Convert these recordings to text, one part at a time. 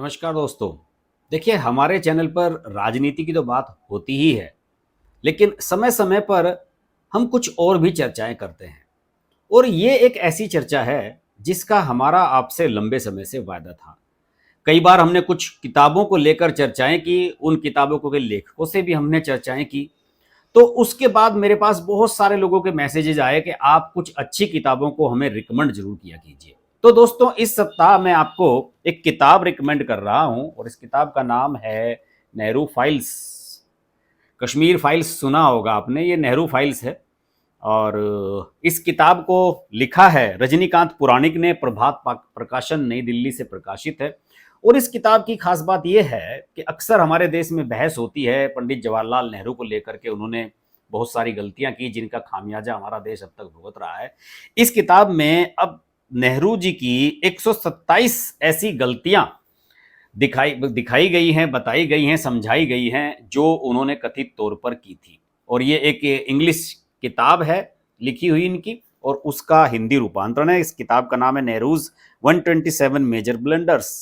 नमस्कार दोस्तों। देखिए, हमारे चैनल पर राजनीति की तो बात होती ही है, लेकिन समय समय पर हम कुछ और भी चर्चाएं करते हैं। और ये एक ऐसी चर्चा है जिसका हमारा आपसे लंबे समय से वादा था। कई बार हमने कुछ किताबों को लेकर चर्चाएं की, उन किताबों के लेखकों से भी हमने चर्चाएं की। तो उसके बाद मेरे पास बहुत सारे लोगों के मैसेजेस आए कि आप कुछ अच्छी किताबों को हमें रिकमेंड जरूर किया कीजिए। तो दोस्तों, इस सप्ताह मैं आपको एक किताब रिकमेंड कर रहा हूं और इस किताब का नाम है नेहरू फाइल्स। कश्मीर फाइल्स सुना होगा आपने, ये नेहरू फाइल्स है। और इस किताब को लिखा है रजनीकांत पुराणिक ने, प्रभात प्रकाशन नई दिल्ली से प्रकाशित है। और इस किताब की खास बात यह है कि अक्सर हमारे देश में बहस होती है पंडित जवाहरलाल नेहरू को लेकर के, उन्होंने बहुत सारी गलतियां की जिनका खामियाजा हमारा देश अब तक भुगत रहा है। इस किताब में अब नेहरू जी की 127 ऐसी गलतियां दिखाई दिखाई गई हैं, बताई गई हैं, समझाई गई हैं, जो उन्होंने कथित तौर पर की थी। और ये एक इंग्लिश किताब है लिखी हुई इनकी, और उसका हिंदी रूपांतरण है। इस किताब का नाम है नेहरूज 127 मेजर ब्लंडर्स।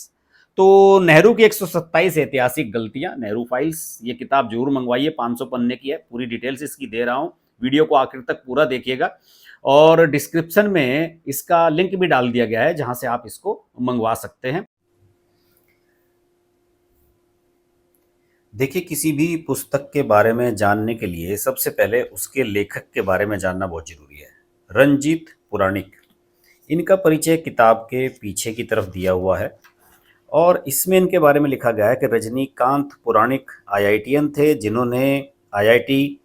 तो नेहरू की 127 ऐतिहासिक गलतियां, नेहरू फाइल्स। ये किताब जरूर मंगवाइए, 500 पन्ने की है। पूरी डिटेल्स इसकी दे रहा हूं, वीडियो को आखिर तक पूरा देखिएगा। और डिस्क्रिप्शन में इसका लिंक भी डाल दिया गया है जहां से आप इसको मंगवा सकते हैं। देखिए, किसी भी पुस्तक के बारे में जानने के लिए सबसे पहले उसके लेखक के बारे में जानना बहुत जरूरी है। रंजीत पुराणिक, इनका परिचय किताब के पीछे की तरफ दिया हुआ है। और इसमें इनके बारे में लिखा गया है कि रजनीकांत पुराणिक आईआईटीएन थे, जिन्होंने आईआईटी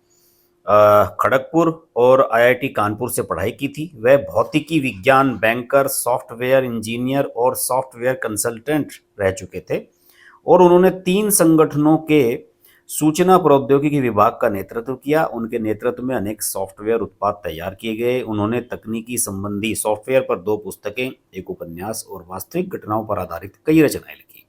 खड़गपुर और आईआईटी कानपुर से पढ़ाई की थी। वह भौतिकी विज्ञान, बैंकर, सॉफ्टवेयर इंजीनियर और सॉफ्टवेयर कंसल्टेंट रह चुके थे। और उन्होंने 3 संगठनों के सूचना प्रौद्योगिकी विभाग का नेतृत्व किया। उनके नेतृत्व में अनेक सॉफ्टवेयर उत्पाद तैयार किए गए। उन्होंने तकनीकी संबंधी सॉफ्टवेयर पर 2 पुस्तकें, एक उपन्यास और वास्तविक घटनाओं पर आधारित कई रचनाएं लिखी।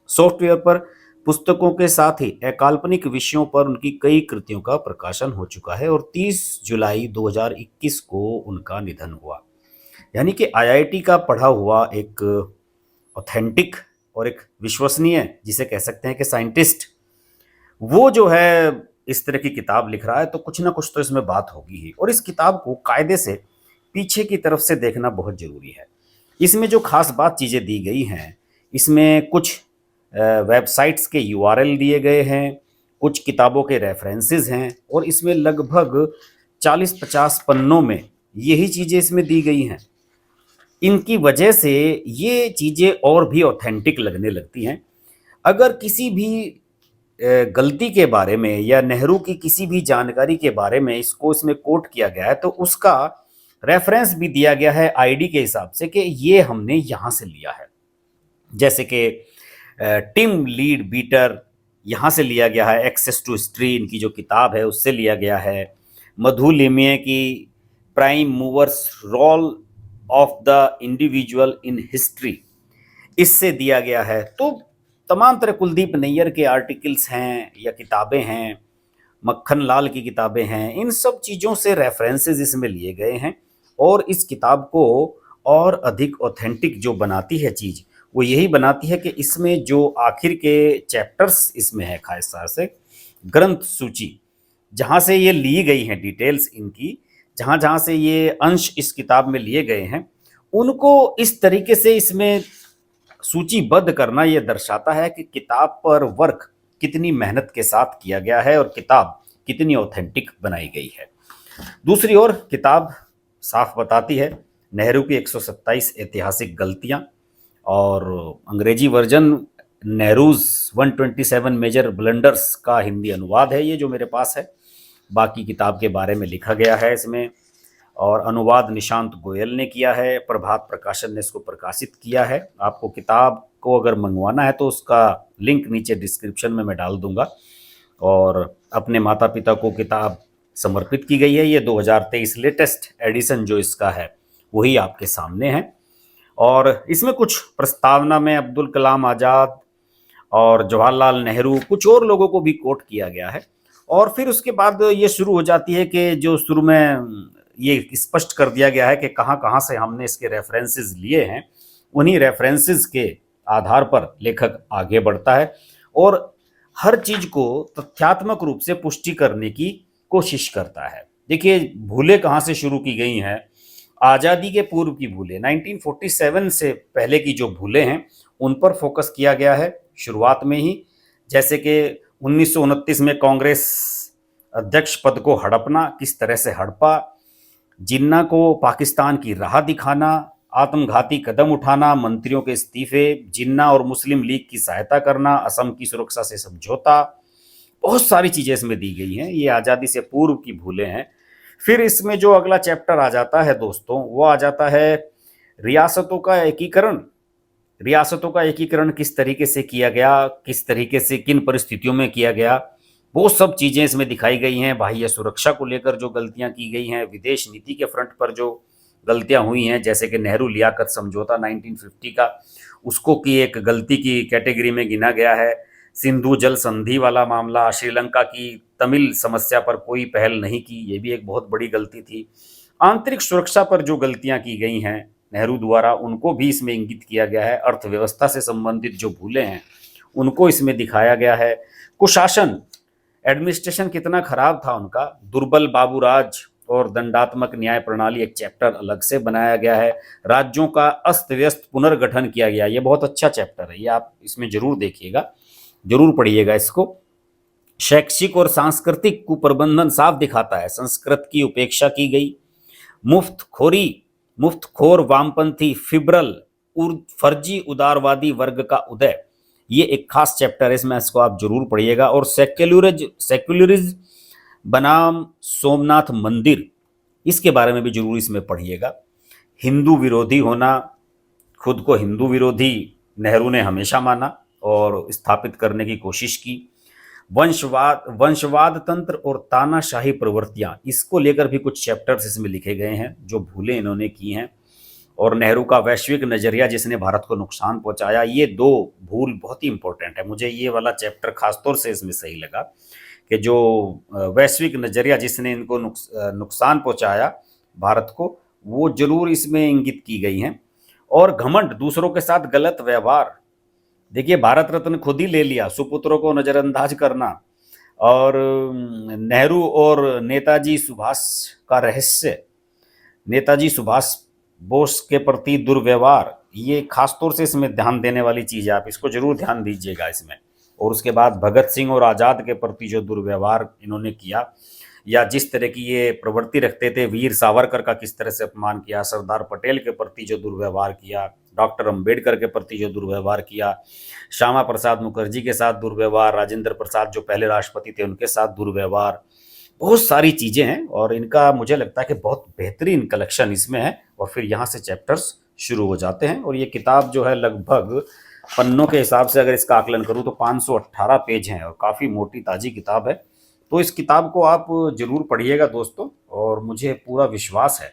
सॉफ्टवेयर पर पुस्तकों के साथ ही अकाल्पनिक विषयों पर उनकी कई कृतियों का प्रकाशन हो चुका है। और 30 जुलाई 2021 को उनका निधन हुआ। यानी कि आईआईटी का पढ़ा हुआ एक ऑथेंटिक और एक विश्वसनीय, जिसे कह सकते हैं कि साइंटिस्ट, वो जो है इस तरह की किताब लिख रहा है, तो कुछ ना कुछ तो इसमें बात होगी ही। और इस किताब को कायदे से पीछे की तरफ से देखना बहुत जरूरी है। इसमें जो खास बात चीज़ें दी गई हैं, इसमें कुछ वेबसाइट्स के यूआरएल दिए गए हैं, कुछ किताबों के रेफरेंसेस हैं, और इसमें लगभग 40-50 पन्नों में यही चीज़ें इसमें दी गई हैं। इनकी वजह से ये चीज़ें और भी ऑथेंटिक लगने लगती हैं। अगर किसी भी गलती के बारे में या नेहरू की किसी भी जानकारी के बारे में इसको इसमें कोट किया गया है, तो उसका रेफरेंस भी दिया गया है आईडी के हिसाब से कि ये हमने यहाँ से लिया है। जैसे कि टिम लीड बीटर, यहाँ से लिया गया है। एक्सेस टू हिस्ट्री, इनकी जो किताब है, उससे लिया गया है। मधु लिमये की prime movers role of the individual in history, इससे दिया गया है। तो तमाम तरह, कुलदीप नैयर के आर्टिकल्स हैं या किताबें हैं, मक्खन लाल की किताबें हैं, इन सब चीज़ों से रेफरेंसेस इसमें लिए गए हैं। और इस किताब को और अधिक ऑथेंटिक जो बनाती है चीज़, वो यही बनाती है कि इसमें जो आखिर के चैप्टर्स इसमें है, खास तौर से ग्रंथ सूची, जहाँ से ये ली गई हैं डिटेल्स इनकी, जहाँ जहाँ से ये अंश इस किताब में लिए गए हैं, उनको इस तरीके से इसमें सूचीबद्ध करना ये दर्शाता है कि किताब पर वर्क कितनी मेहनत के साथ किया गया है और किताब कितनी ऑथेंटिक बनाई गई है। दूसरी ओर किताब साफ बताती है नेहरू की 127 ऐतिहासिक गलतियां, और अंग्रेजी वर्जन नेहरूज 127 मेजर ब्लंडर्स का हिंदी अनुवाद है ये जो मेरे पास है। बाकी किताब के बारे में लिखा गया है इसमें, और अनुवाद निशांत गोयल ने किया है। प्रभात प्रकाशन ने इसको प्रकाशित किया है। आपको किताब को अगर मंगवाना है तो उसका लिंक नीचे डिस्क्रिप्शन में मैं डाल दूंगा। और अपने माता पिता को किताब समर्पित की गई है। ये 2023 लेटेस्ट एडिशन जो इसका है वही आपके सामने है। और इसमें कुछ प्रस्तावना में अब्दुल कलाम आज़ाद और जवाहरलाल नेहरू, कुछ और लोगों को भी कोट किया गया है। और फिर उसके बाद ये शुरू हो जाती है कि जो शुरू में ये स्पष्ट कर दिया गया है कि कहाँ कहाँ से हमने इसके रेफरेंसेस लिए हैं। उन्हीं रेफरेंसेस के आधार पर लेखक आगे बढ़ता है और हर चीज को तथ्यात्मक रूप से पुष्टि करने की कोशिश करता है। देखिए, भूलें कहाँ से शुरू की गई हैं? आज़ादी के पूर्व की भूलें, 1947 से पहले की जो भूलें हैं उन पर फोकस किया गया है शुरुआत में ही। जैसे कि 1929 में कांग्रेस अध्यक्ष पद को हड़पना, किस तरह से हड़पा, जिन्ना को पाकिस्तान की राह दिखाना, आत्मघाती कदम उठाना, मंत्रियों के इस्तीफे, जिन्ना और मुस्लिम लीग की सहायता करना, असम की सुरक्षा से समझौता, बहुत सारी चीजें इसमें दी गई हैं। ये आज़ादी से पूर्व की भूलें हैं। फिर इसमें जो अगला चैप्टर आ जाता है दोस्तों, वो आ जाता है रियासतों का एकीकरण। रियासतों का एकीकरण किस तरीके से किया गया, किस तरीके से, किन परिस्थितियों में किया गया, वो सब चीज़ें इसमें दिखाई गई हैं। बाह्य सुरक्षा को लेकर जो गलतियां की गई हैं, विदेश नीति के फ्रंट पर जो गलतियां हुई हैं, जैसे कि नेहरू लियाकत समझौता 1950 का, उसको की एक गलती की कैटेगरी में गिना गया है। सिंधु जल संधि वाला मामला, श्रीलंका की तमिल समस्या पर कोई पहल नहीं की, ये भी एक बहुत बड़ी गलती थी। आंतरिक सुरक्षा पर जो गलतियां की गई हैं नेहरू द्वारा, उनको भी इसमें इंगित किया गया है। अर्थव्यवस्था से संबंधित जो भूलें हैं उनको इसमें दिखाया गया है। कुशासन, एडमिनिस्ट्रेशन कितना खराब था उनका, दुर्बल बाबूराज और दंडात्मक न्याय प्रणाली, एक चैप्टर अलग से बनाया गया है। राज्यों का अस्त व्यस्त पुनर्गठन किया गया, ये बहुत अच्छा चैप्टर है, ये आप इसमें जरूर देखिएगा, जरूर पढ़िएगा इसको। शैक्षिक और सांस्कृतिक कुप्रबंधन साफ दिखाता है, संस्कृत की उपेक्षा की गई। मुफ्तखोर वामपंथी फिब्रल फर्जी उदारवादी वर्ग का उदय, ये एक खास चैप्टर है, इसमें इसको आप जरूर पढ़िएगा। और सेक्युलरिज्म बनाम सोमनाथ मंदिर, इसके बारे में भी जरूर इसमें पढ़िएगा। हिंदू विरोधी होना, खुद को हिंदू विरोधी नेहरू ने हमेशा माना और स्थापित करने की कोशिश की। वंशवाद तंत्र और तानाशाही प्रवृत्तियां, इसको लेकर भी कुछ चैप्टर्स इसमें लिखे गए हैं, जो भूलें इन्होंने की हैं। और नेहरू का वैश्विक नजरिया, जिसने भारत को नुकसान पहुंचाया, ये दो भूल बहुत ही इंपॉर्टेंट है। मुझे ये वाला चैप्टर खासतौर से इसमें सही लगा कि जो वैश्विक नजरिया जिसने इनको नुकसान पहुंचाया भारत को, वो जरूर इसमें इंगित की गई हैं। और घमंड, दूसरों के साथ गलत व्यवहार, देखिए भारत रत्न खुद ही ले लिया, सुपुत्रों को नजरअंदाज करना, और नेहरू और नेताजी सुभाष का रहस्य, नेताजी सुभाष बोस के प्रति दुर्व्यवहार, ये खासतौर से इसमें ध्यान देने वाली चीज़ है, आप इसको जरूर ध्यान दीजिएगा इसमें। और उसके बाद भगत सिंह और आज़ाद के प्रति जो दुर्व्यवहार इन्होंने किया, या जिस तरह की ये प्रवृत्ति रखते थे, वीर सावरकर का किस तरह से अपमान किया, सरदार पटेल के प्रति जो दुर्व्यवहार किया, डॉक्टर अंबेडकर के प्रति जो दुर्व्यवहार किया, श्यामा प्रसाद मुखर्जी के साथ दुर्व्यवहार, राजेंद्र प्रसाद जो पहले राष्ट्रपति थे उनके साथ दुर्व्यवहार, बहुत सारी चीज़ें हैं। और इनका मुझे लगता है कि बहुत बेहतरीन कलेक्शन इसमें है। और फिर यहाँ से चैप्टर्स शुरू हो जाते हैं। और ये किताब जो है, लगभग पन्नों के हिसाब से अगर इसका आकलन करूँ तो 518 पेज हैं और काफ़ी मोटी ताज़ी किताब है। तो इस किताब को आप जरूर पढ़िएगा दोस्तों। और मुझे पूरा विश्वास है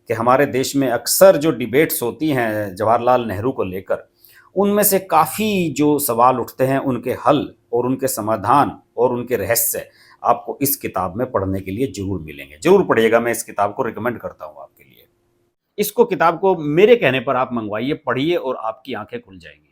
कि हमारे देश में अक्सर जो डिबेट्स होती हैं जवाहरलाल नेहरू को लेकर, उनमें से काफ़ी जो सवाल उठते हैं, उनके हल और उनके समाधान और उनके रहस्य आपको इस किताब में पढ़ने के लिए जरूर मिलेंगे। जरूर पढ़िएगा, मैं इस किताब को रिकमेंड करता हूँ आपके लिए। इसको, किताब को मेरे कहने पर आप मंगवाइए, पढ़िए और आपकी आंखें खुल जाएंगी।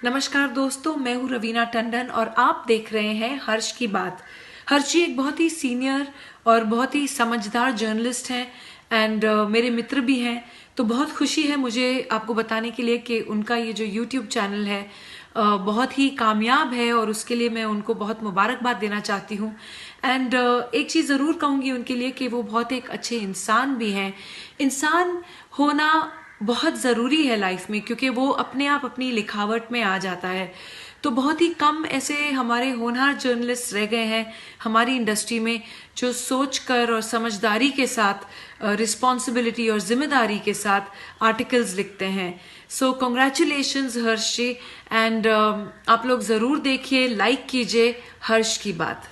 नमस्कार दोस्तों, मैं हूँ रवीना टंडन और आप देख रहे हैं हर्ष की बात। हर्ष जी एक बहुत ही सीनियर और बहुत ही समझदार जर्नलिस्ट हैं एंड मेरे मित्र भी हैं। तो बहुत खुशी है मुझे आपको बताने के लिए कि उनका ये जो यूट्यूब चैनल है बहुत ही कामयाब है और उसके लिए मैं उनको बहुत मुबारकबाद देना चाहती हूँ। एंड एक चीज़ ज़रूर कहूँगी उनके लिए कि वो बहुत एक अच्छे इंसान भी हैं। इंसान होना बहुत ज़रूरी है लाइफ में, क्योंकि वो अपने आप अपनी लिखावट में आ जाता है। तो बहुत ही कम ऐसे हमारे होनहार जर्नलिस्ट रह गए हैं हमारी इंडस्ट्री में जो सोचकर और समझदारी के साथ, रिस्पॉन्सिबिलिटी और जिम्मेदारी के साथ आर्टिकल्स लिखते हैं। सो कॉन्ग्रेचुलेशंस हर्ष जी, एंड आप लोग ज़रूर देखिए, लाइक कीजिए हर्ष की बात।